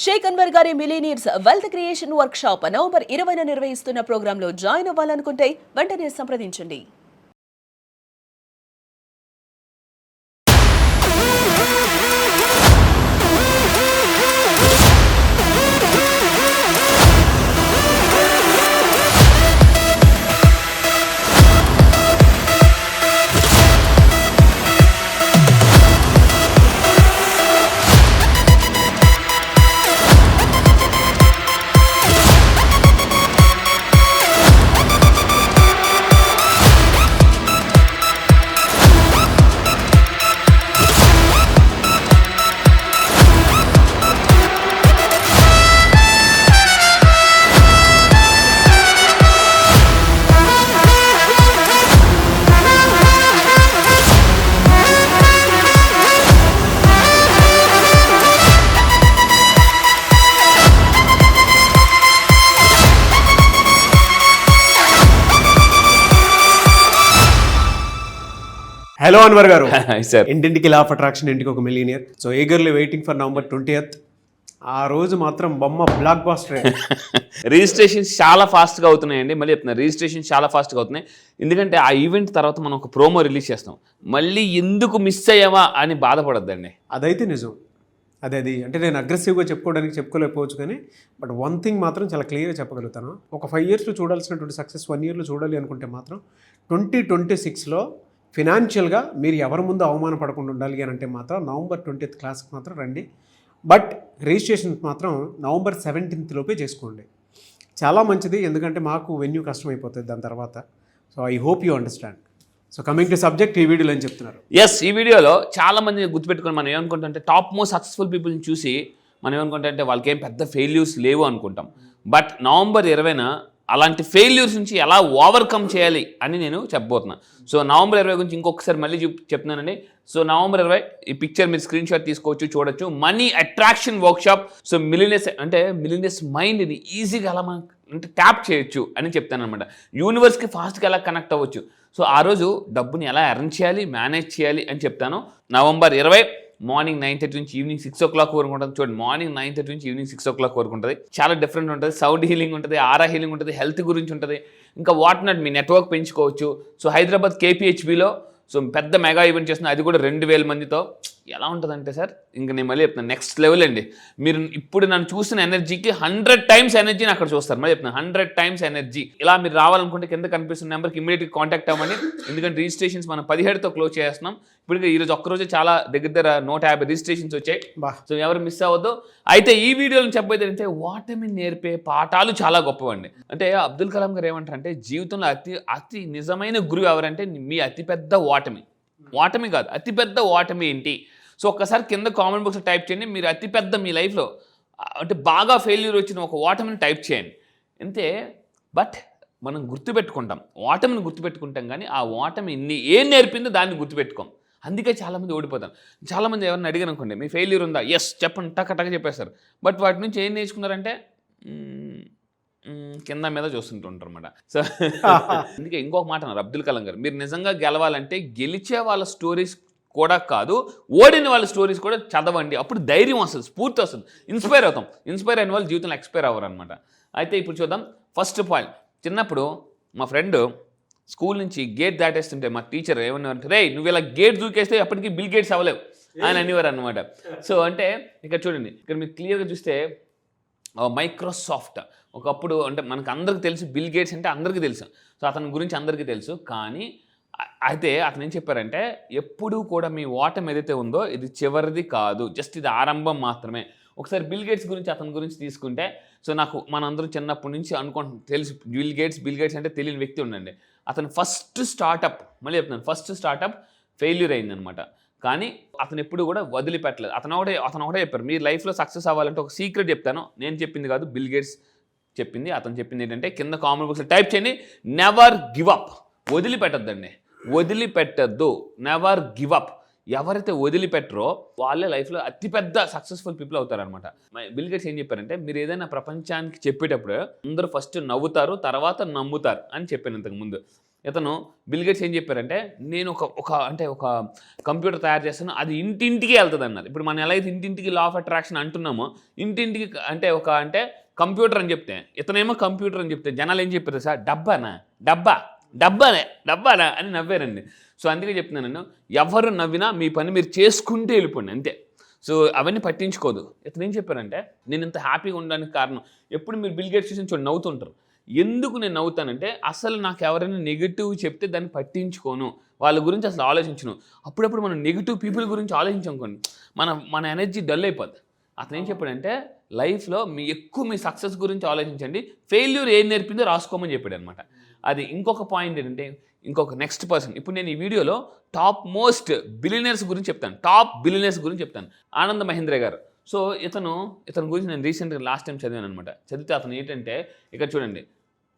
షేక్ అన్వర్ గారి millionaires wealth creation workshop November 20న నిర్వహిస్తున్న ప్రోగ్రాంలో జాయిన్ అవ్వాలనుకుంటే వెంటనే సంప్రదించండి. హలో అన్వర్ గారు. సార్, ఇంటింటికి లా ఆఫ్ అట్రాక్షన్, ఇంటికి ఒక millionaire. So eagerly waiting for November 20th. ఆ రోజు మాత్రం బొమ్మ బ్లాక్ బాస్టర్. రిజిస్ట్రేషన్స్ చాలా ఫాస్ట్గా అవుతున్నాయండి. మళ్ళీ చెప్తున్నా, రిజిస్ట్రేషన్స్ చాలా ఫాస్ట్గా అవుతున్నాయి. ఎందుకంటే ఆ ఈవెంట్ తర్వాత మనం ఒక ప్రోమో రిలీజ్ చేస్తాం. మళ్ళీ ఎందుకు మిస్ అయ్యావా అని బాధపడద్దండి. అదైతే నిజం. అది అంటే నేను అగ్రెసివ్గా చెప్పుకోలేకపోవచ్చు, కానీ బట్ వన్ థింగ్ మాత్రం చాలా క్లియర్గా చెప్పగలుగుతాను. ఒక 5 yearsలో చూడాల్సినటువంటి సక్సెస్ 1 yearలో చూడాలి అనుకుంటే మాత్రం 2026లో ఫినాన్షియల్గా మీరు ఎవరి ముందు అవమానపడకుండా ఉండాలి అని అంటే మాత్రం నవంబర్ 20th క్లాస్కి మాత్రం రండి. బట్ రిజిస్ట్రేషన్ మాత్రం నవంబర్ 17th లోపే చేసుకోండి. చాలా మంచిది, ఎందుకంటే మాకు వెన్యూ కష్టమైపోతుంది దాని తర్వాత. So I hope you understand. So coming to subject, ఈ వీడియోలో ఏం చెప్తున్నారు? ఎస్, ఈ వీడియోలో చాలా మంది గుర్తుపెట్టుకొని మనం ఏమనుకుంటుంటే టాప్ మోస్ట్ సక్సెస్ఫుల్ పీపుల్ని చూసి మనం ఏమనుకుంటే వాళ్ళకి ఏం పెద్ద ఫెయిల్యూర్స్ లేవు అనుకుంటాం. బట్ నవంబర్ 20న అలాంటి ఫెయిల్యూర్స్ నుంచి ఎలా ఓవర్కమ్ చేయాలి అని నేను చెప్పబోతున్నాను. సో నవంబర్ 20 గురించి ఇంకొకసారి మళ్ళీ చెప్తున్నానండి. సో నవంబర్ 20 ఈ పిక్చర్ మీరు స్క్రీన్ షాట్ తీసుకోవచ్చు, చూడొచ్చు. Money attraction workshop. So millionaires మైండ్ని ఈజీగా ఎలా మనం అంటే ట్యాప్ చేయొచ్చు అని చెప్తాను అనమాట. యూనివర్స్కి ఫాస్ట్గా ఎలా కనెక్ట్ అవ్వచ్చు. సో ఆ రోజు డబ్బుని ఎలా ఎర్న్ చేయాలి, మేనేజ్ చేయాలి అని చెప్తాను. నవంబర్ 20 మార్నింగ్ 9:30 నుంచి ఈవినింగ్ 6 o'clock వరకు ఉంటుంది. చూడండి, మార్నింగ్ 9:30 నుంచి ఈవినింగ్ 6 o'clock వరకు ఉంటుంది. చాలా డిఫరెంట్ ఉంటుంది. సౌండ్ హీలింగ్ ఉంటుంది, ఆరా హీలింగ్ ఉంటుంది, హెల్త్ గురించి ఉంటుంది, ఇంకా వాట్ నాట్ మీ నెట్వర్క్ పెంచుకోవచ్చు. సో హైదరాబాద్ KPHBలో సో పెద్ద మెగా ఈవెంట్ చేస్తున్నా, అది కూడా 2000 మందితో. ఎలా ఉంటుందంటే సార్, ఇంకా నేను మళ్ళీ చెప్తున్నాను, నెక్స్ట్ లెవెల్ అండి. మీరు ఇప్పుడు నన్ను చూసిన ఎనర్జీకి 100 times ఎనర్జీని అక్కడ చూస్తారు. మళ్ళీ చెప్తున్నాను, 100 times ఎనర్జీ. ఇలా మీరు రావాలనుకుంటే కింద కనిపిస్తున్న నెంబర్కి ఇమీడియట్గా కాంటాక్ట్ అవ్వండి. ఎందుకంటే రిజిస్ట్రేషన్స్ మనం 17తో క్లోజ్ చేస్తున్నాం. ఇప్పుడు ఈరోజు ఒక్కరోజు చాలా దగ్గర 150 రిజిస్ట్రేషన్స్ వచ్చాయి. సో ఎవరు మిస్ అవ్వద్దు. అయితే ఈ వీడియోలో చెప్పేది ఏంటంటే, ఓటమి నేర్పే పాఠాలు చాలా గొప్పవండి. అంటే అబ్దుల్ కలాం గారు ఏమంటారంటే, జీవితంలో అతి నిజమైన గురువు ఎవరంటే మీ అతిపెద్ద ఓటమి కాదు, అతిపెద్ద ఓటమి ఏంటి. సో ఒక్కసారి కింద కామెంట్ బాక్స్లో టైప్ చేయండి, మీరు అతిపెద్ద మీ లైఫ్లో అంటే బాగా ఫెయిల్యూర్ వచ్చిన ఒక ఓటమిని టైప్ చేయండి అంతే. బట్ మనం గుర్తుపెట్టుకుంటాం, ఓటమిని గుర్తుపెట్టుకుంటాం, కానీ ఆ ఓటమి ఏం నేర్పిందో దాన్ని గుర్తుపెట్టుకోం. అందుకే చాలామంది ఓడిపోతారు. చాలామంది ఎవరిని అడిగాను అనుకోండి, మీ ఫెయిల్యూర్ ఉందా, ఎస్ చెప్పండి, టక చెప్పేస్తారు. బట్ వాటి నుంచి ఏం నేర్చుకున్నారంటే కింద మీద చూస్తుంటుంటారు అనమాట. సో అందుకే ఇంకొక మాట అన్నారు అబ్దుల్ కలాం గారు, మీరు నిజంగా గెలవాలంటే గెలిచే వాళ్ళ స్టోరీస్ కూడా కాదు, ఓడిన వాళ్ళ స్టోరీస్ కూడా చదవండి. అప్పుడు ధైర్యం వస్తుంది, స్ఫూర్తి వస్తుంది, ఇన్స్పైర్ అవుతాం. ఇన్స్పైర్ అయిన వాళ్ళు జీవితంలో ఎక్స్పైర్ అవ్వరు అనమాట. అయితే ఇప్పుడు చూద్దాం. ఫస్ట్ పాయింట్, చిన్నప్పుడు మా ఫ్రెండ్ స్కూల్ నుంచి గేట్ దాటేస్తుంటే మా టీచర్ ఏమన్నారంటే, రే నువ్వు ఇలా గేట్ దూకేస్తే ఎప్పటికీ బిల్ గేట్స్ అవ్వలేవు అని అనేవారు అనమాట. సో అంటే ఇక్కడ చూడండి, ఇక్కడ మీరు క్లియర్గా చూస్తే మైక్రోసాఫ్ట్ ఒకప్పుడు అంటే మనకు అందరికీ తెలుసు, బిల్ గేట్స్ అంటే అందరికీ తెలుసు. సో అతని గురించి అందరికీ తెలుసు. కానీ అయితే అతను ఏం చెప్పారంటే, ఎప్పుడూ కూడా మీ ఓటమి ఏదైతే ఉందో ఇది చివరిది కాదు, జస్ట్ ఇది ఆరంభం మాత్రమే. ఒకసారి బిల్ గేట్స్ గురించి అతని గురించి తీసుకుంటే, సో నాకు మనందరూ చిన్నప్పటి నుంచి అనుకుంటున్నాం తెలుసు బిల్ గేట్స్ అంటే తెలియని వ్యక్తి ఉండండి. అతను ఫస్ట్ స్టార్టప్, మళ్ళీ చెప్తున్నాను, ఫస్ట్ స్టార్టప్ ఫెయిల్యూర్ అయిందనమాట. కానీ అతను ఎప్పుడు కూడా వదిలిపెట్టలేదు. అతను ఒకటే చెప్పారు, మీ లైఫ్లో సక్సెస్ అవ్వాలంటే ఒక సీక్రెట్ చెప్తాను, నేను చెప్పింది కాదు, బిల్ గేట్స్ చెప్పింది. అతను చెప్పింది ఏంటంటే, కింద కామెంట్ బాక్స్లో టైప్ చేయండి, నెవర్ గివ్ అప్. వదిలిపెట్టద్దండి, వదిలిపెట్టద్దు, నెవర్ గివ్ అప్. ఎవరైతే వదిలిపెట్టరో వాళ్ళే లైఫ్లో అతిపెద్ద సక్సెస్ఫుల్ పీపుల్ అవుతారనమాట. బిల్ గేట్స్ ఏం చెప్పారంటే, మీరు ఏదైనా ప్రపంచానికి చెప్పేటప్పుడు అందరూ ఫస్ట్ నవ్వుతారు, తర్వాత నమ్ముతారు అని చెప్పాను ఇంతకు ముందు. ఇతను బిల్ గేట్స్ ఏం చెప్పారంటే నేను ఒక కంప్యూటర్ తయారు చేస్తాను, అది ఇంటింటికి వెళ్తుంది అన్నారు. ఇప్పుడు మనం ఎలా అయితే ఇంటింటికి లా ఆఫ్ అట్రాక్షన్ అంటున్నామో, ఇంటింటికి అంటే కంప్యూటర్ అని చెప్తే, ఇతనేమో కంప్యూటర్ అని చెప్తే జనాలు ఏం చెప్పారు సార్, డబ్బానా అని నవ్వారండి. సో అందుకే చెప్తున్నాను నేను, ఎవరు నవ్వినా మీ పని మీరు చేసుకుంటూ వెళ్ళిపోండి అంతే. సో అవన్నీ పట్టించుకోదు. ఇతను ఏం చెప్పారంటే, నేను ఇంత హ్యాపీగా ఉండడానికి కారణం, ఎప్పుడు మీరు బిల్ గేట్స్ చూసి చూడండి నవ్వుతుంటారు. ఎందుకు నేను నవ్వుతానంటే, అసలు నాకు ఎవరైనా నెగిటివ్ చెప్తే దాన్ని పట్టించుకోను, వాళ్ళ గురించి అసలు ఆలోచించను. అప్పుడప్పుడు మనం నెగిటివ్ పీపుల్ గురించి ఆలోచించనుకోండి, మన ఎనర్జీ డల్ అయిపోద్ది. అతను ఏం చెప్పాడంటే, లైఫ్లో మీ సక్సెస్ గురించి ఆలోచించండి, ఫెయిల్యూర్ ఏం నేర్పిందో రాసుకోమని చెప్పాడు అనమాట. అది ఇంకొక పాయింట్ ఏంటంటే, ఇంకొక నెక్స్ట్ పర్సన్, ఇప్పుడు నేను ఈ వీడియోలో టాప్ మోస్ట్ బిలియనర్స్ గురించి చెప్తాను, ఆనంద్ మహీంద్ర గారు. సో ఇతను గురించి నేను రీసెంట్గా లాస్ట్ టైం చదివాను అనమాట. చదివితే అతను ఏంటంటే, ఇక్కడ చూడండి,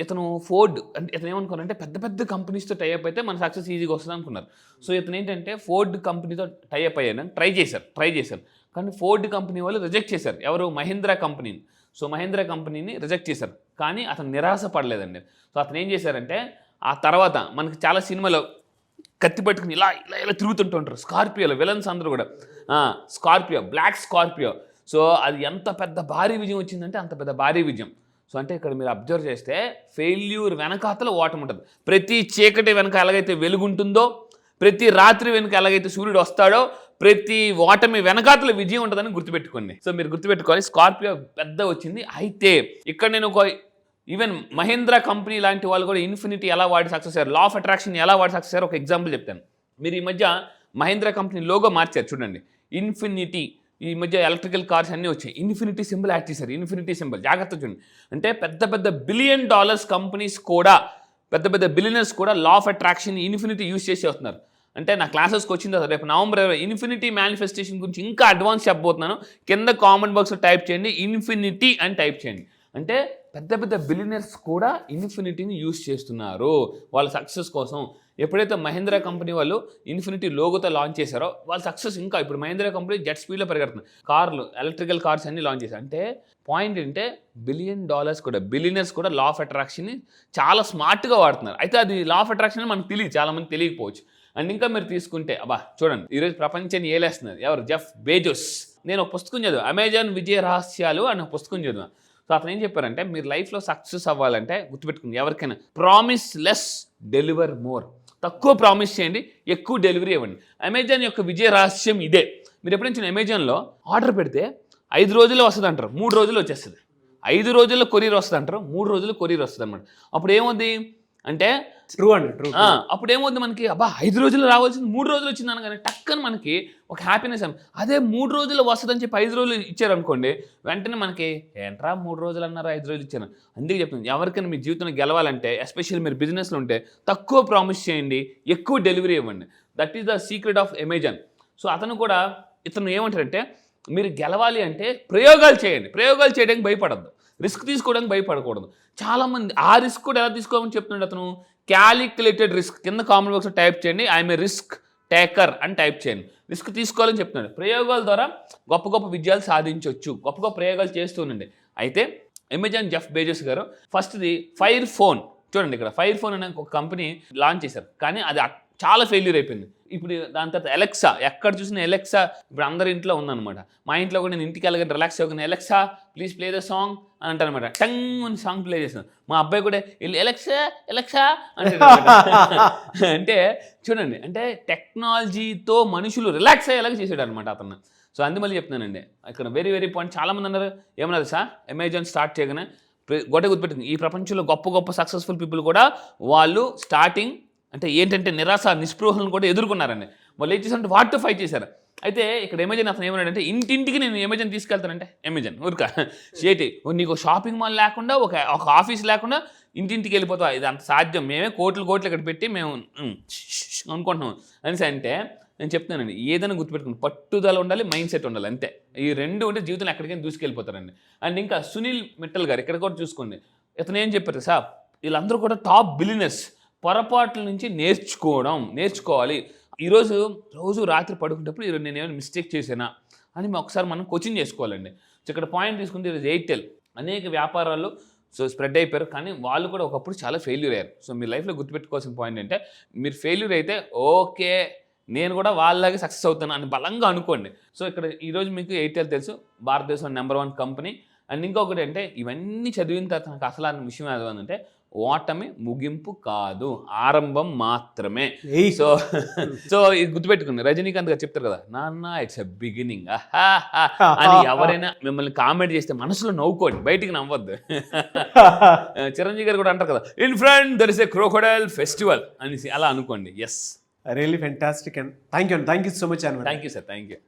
ఇతను ఫోర్డ్ అంటే ఇతను ఏమనుకున్నారంటే, పెద్ద పెద్ద కంపెనీస్తో టైఅప్ అయితే మన సక్సెస్ ఈజీగా వస్తుంది అనుకున్నారు. సో ఇతను ఏంటంటే ఫోర్డ్ కంపెనీతో టైఅప్ అయ్యాను ట్రై చేశారు. కానీ ఫోర్డ్ కంపెనీ వాళ్ళు రిజెక్ట్ చేశారు. ఎవరు? మహీంద్రా కంపెనీని. సో మహీంద్రా కంపెనీని రిజెక్ట్ చేశారు. కానీ అతను నిరాశ పడలేదండి. సో అతను ఏం చేశారంటే, ఆ తర్వాత మనకి చాలా సినిమాలో కత్తి పట్టుకుని ఇలా తిరుగుతుంటూ ఉంటారు స్కార్పియోలో, విలన్స్ అందరూ కూడా బ్లాక్ స్కార్పియో. సో అది ఎంత పెద్ద భారీ విజయం వచ్చిందంటే అంత పెద్ద భారీ విజయం. సో అంటే ఇక్కడ మీరు అబ్జర్వ్ చేస్తే, ఫెయిల్యూర్ వెనకాతల ఓటమి ఉంటుంది. ప్రతి చీకటి వెనక ఎలాగైతే వెలుగుంటుందో, ప్రతి రాత్రి వెనుక ఎలాగైతే సూర్యుడు వస్తాడో, ప్రతి ఓటమి వెనకాతల విజయం ఉంటుందని గుర్తుపెట్టుకోండి. సో మీరు గుర్తుపెట్టుకోవాలి, స్కార్పియో పెద్ద వచ్చింది. అయితే ఇక్కడ నేను ఈవెన్ మహీంద్రా కంపెనీ లాంటి వాళ్ళు కూడా ఇన్ఫినిటీ ఎలా వాడి సక్సెస్ అయ్యారు, లా ఆఫ్ అట్రాక్షన్ ఎలా వాడి సక్సెస్ అయ్యారు ఒక ఎగ్జాంపుల్ చెప్తాను. మీరు ఈ మధ్య మహీంద్రా కంపెనీ లోగో మార్చారు చూడండి, ఇన్ఫినిటీ. ఈ మధ్య ఎలక్ట్రికల్ కార్స్ అన్నీ వచ్చాయి, ఇన్ఫినిటీ సింబల్ యాడ్ చేశారు. ఇన్ఫినిటీ సింబల్ జాగ్రత్త చూడండి. అంటే పెద్ద పెద్ద $1 బిలియన్ కంపెనీస్ కూడా, పెద్ద పెద్ద బిలియనర్స్ కూడా law of attraction infinity use చేసి వస్తున్నారు. అంటే నా క్లాసెస్కి వచ్చిన తర్వాత రేపు నవంబర్ 20 ఇన్ఫినిటీ మేనిఫెస్టేషన్ గురించి ఇంకా అడ్వాన్స్ చెప్పబోతున్నాను. కింద కామెంట్ బాక్స్లో టైప్ చేయండి, ఇన్ఫినిటీ అని టైప్ చేయండి. అంటే పెద్ద పెద్ద బిలియనర్స్ కూడా ఇన్ఫినిటీని యూజ్ చేస్తున్నారు వాళ్ళ సక్సెస్ కోసం. ఎప్పుడైతే మహీంద్రా కంపెనీ వాళ్ళు ఇన్ఫినిటీ లోగోతో లాంచ్ చేశారో, వాళ్ళ సక్సెస్ ఇంకా ఇప్పుడు మహీంద్రా కంపెనీ జెట్ స్పీడ్లో పరిగెడుతుంది. కార్లు, ఎలక్ట్రికల్ కార్స్ అన్ని లాంచ్ చేశారు. అంటే పాయింట్ ఏంటంటే, బిలియనర్స్ కూడా లా ఆఫ్ అట్రాక్షన్ని చాలా స్మార్ట్గా వాడుతున్నారు. అయితే అది లా ఆఫ్ అట్రాక్షన్ మనకు తెలియదు, చాలామంది తెలియకపోవచ్చు. అండ్ ఇంకా మీరు తీసుకుంటే, చూడండి ఈరోజు ప్రపంచాన్ని ఏలేస్తున్నది ఎవరు? Jeff Bezos. నేను ఒక పుస్తకం చదివాను, అమెజాన్ విజయ రహస్యాలు అని ఒక పుస్తకం చదివాను. సో అతను ఏం చెప్పారంటే, మీరు లైఫ్లో సక్సెస్ అవ్వాలంటే గుర్తుపెట్టుకుని, ఎవరికైనా ప్రామిస్ లెస్ డెలివర్ మోర్. తక్కువ ప్రామిస్ చేయండి, ఎక్కువ డెలివరీ ఇవ్వండి. అమెజాన్ యొక్క విజయ రహస్యం ఇదే. మీరు ఎప్పుడైనా అమెజాన్లో ఆర్డర్ పెడితే 5 రోజుల్లో వస్తుంది అంటారు, 3 రోజుల్లో వచ్చేస్తుంది. 5 రోజుల్లో కొరియర్ వస్తుంది అంటారు, 3 రోజుల్లో కొరియర్ వస్తుంది అనమాట. అప్పుడు ఏమవుద్ది అంటే, ట్రూ అండి. అప్పుడు ఏమవుద్ది మనకి, 5 రోజులు రావాల్సింది 3 రోజులు వచ్చింది అనగానే టక్కని మనకి ఒక హ్యాపీనెస్. అదే 3 రోజుల్లో వస్తుందని చెప్పి 5 రోజులు ఇచ్చారనుకోండి, వెంటనే మనకి ఏంట్రా 3 రోజులు అన్నారు 5 రోజులు ఇచ్చారు. అందుకే చెప్తుంది, ఎవరికైనా మీ జీవితంలో గెలవాలంటే, ఎస్పెషల్లీ మీరు బిజినెస్లో ఉంటే, తక్కువ ప్రామిస్ చేయండి, ఎక్కువ డెలివరీ ఇవ్వండి. That is the secret of Amazon. So ఇతను ఏమంటారంటే, మీరు గెలవాలి అంటే ప్రయోగాలు చేయండి, ప్రయోగాలు చేయడానికి భయపడద్దు, రిస్క్ తీసుకోవడానికి భయపడకూడదు. చాలామంది ఆ రిస్క్ కూడా ఎలా తీసుకోవాలని చెప్తున్నాడు అతను, క్యాలిక్యులేటెడ్ రిస్క్. కింద కామెంట్ బాక్స్లో టైప్ చేయండి, ఐఎమ్ ఏ రిస్క్ టేకర్ అని టైప్ చేయండి. రిస్క్ తీసుకోవాలని చెప్తున్నాడు. ప్రయోగాల ద్వారా గొప్ప గొప్ప విజయాలు సాధించవచ్చు, గొప్ప గొప్ప ప్రయోగాలు చేస్తూనండి. అయితే అమెజాన్ జెఫ్ బేజోస్ గారు ఫస్ట్ది ఫైర్ ఫోన్ చూడండి, ఇక్కడ ఫైర్ ఫోన్ అనే ఒక కంపెనీ లాంచ్ చేశారు, కానీ అది చాలా ఫెయిల్యూర్ అయిపోయింది. ఇప్పుడు దాని తర్వాత ఎలెక్సా, ఎక్కడ చూసినా ఎలెక్సా ఇప్పుడు అందరి ఇంట్లో ఉందన్నమాట. మా ఇంట్లో కూడా నేను ఇంటికి వెళ్ళగానే రిలాక్స్ అవ్వగానే Alexa please play the song అని అంటారనమాట. టంగ్ అని సాంగ్ ప్లే చేస్తాను. మా అబ్బాయి కూడా వెళ్ళి ఎలెక్సా అంటే అంటే చూడండి, అంటే టెక్నాలజీతో మనుషులు రిలాక్స్ అయ్యేలాగా చేసాడు అనమాట అతను. సో అందువల్ల చెప్తున్నానండి, ఇక్కడ వెరీ పాయింట్. చాలామంది అన్నారు ఏమన్నారు సార్, అమెజాన్ స్టార్ట్ చేయగానే గొడవ గుర్తుపెట్టింది. ఈ ప్రపంచంలో గొప్ప సక్సెస్ఫుల్ పీపుల్ కూడా వాళ్ళు స్టార్టింగ్ అంటే ఏంటంటే నిరాశ నిస్పృహలను కూడా ఎదుర్కొన్నారండి. వాళ్ళు ఏం చేశారంటే వాటితో ఫైట్ చేశారు. అయితే ఇక్కడ అమెజాన్ అతను ఏమన్నాడంటే, ఇంటింటికి నేను అమెజాన్ తీసుకెళ్తానంటే, అమెజాన్ ఊరిక చేతి నీకు షాపింగ్ మాల్ లేకుండా ఒక ఆఫీస్ లేకుండా ఇంటింటికి వెళ్ళిపోతావు, ఇది అంత సాధ్యం, మేమే కోట్లు ఇక్కడ పెట్టి మేము అనుకుంటున్నాం అనేసి. అంటే నేను చెప్తున్నానండి, ఏదైనా గుర్తుపెట్టుకుని పట్టుదల ఉండాలి, మైండ్ సెట్ ఉండాలి, అంతే. ఈ రెండు ఉంటే జీవితంలో ఎక్కడికైనా దూసుకెళ్ళిపోతారండి. అండ్ ఇంకా సునీల్ మిట్టల్ గారు ఇక్కడ కూడా చూసుకోండి, ఇతను ఏం చెప్పారు సార్, వీళ్ళందరూ కూడా టాప్ బిలియనర్స్. పొరపాట్ల నుంచి నేర్చుకోవాలి. రోజు రాత్రి పడుకునేటప్పుడు ఈరోజు నేను ఏమైనా మిస్టేక్ చేశానా అని ఒకసారి మనం కోచింగ్ చేసుకోవాలండి. సో ఇక్కడ పాయింట్ తీసుకుంటే ఈరోజు ఎయిర్టెల్ అనేక వ్యాపారాల్లో సో స్ప్రెడ్ అయిపోయారు, కానీ వాళ్ళు కూడా ఒకప్పుడు చాలా ఫెయిల్యూర్ అయ్యారు. సో మీ లైఫ్లో గుర్తుపెట్టుకోవాల్సిన పాయింట్ అంటే, మీరు ఫెయిల్యూర్ అయితే ఓకే నేను కూడా వాళ్ళలాగే సక్సెస్ అవుతాను అని బలంగా అనుకోండి. సో ఇక్కడ ఈరోజు మీకు ఎయిర్టెల్ తెలుసు, భారతదేశం నెంబర్ 1 కంపెనీ. అండ్ ఇంకొకటి అంటే, ఇవన్నీ చదివిన తర్వాత నాకు అసలు అన్న విషయం ఏదంటే, ఓటమి ముగింపు కాదు, ఆరంభం మాత్రమే. సో సో ఇది గుర్తుపెట్టుకుని రజనీకాంత్ గారు చెప్తారు కదా, నాన్న ఇట్స్ ఎ బిగినింగ్ అని ఎవరైనా మిమ్మల్ని కామెంట్ చేస్తే మనసులో నవ్వుకోండి, బయటికి నవ్వద్దు. చిరంజీవి గారు కూడా అంటారు కదా, in front there is a crocodile festival అనేసి, అలా అనుకోండి. Yes, really fantastic and thank you so much. Thank you sir, thank you.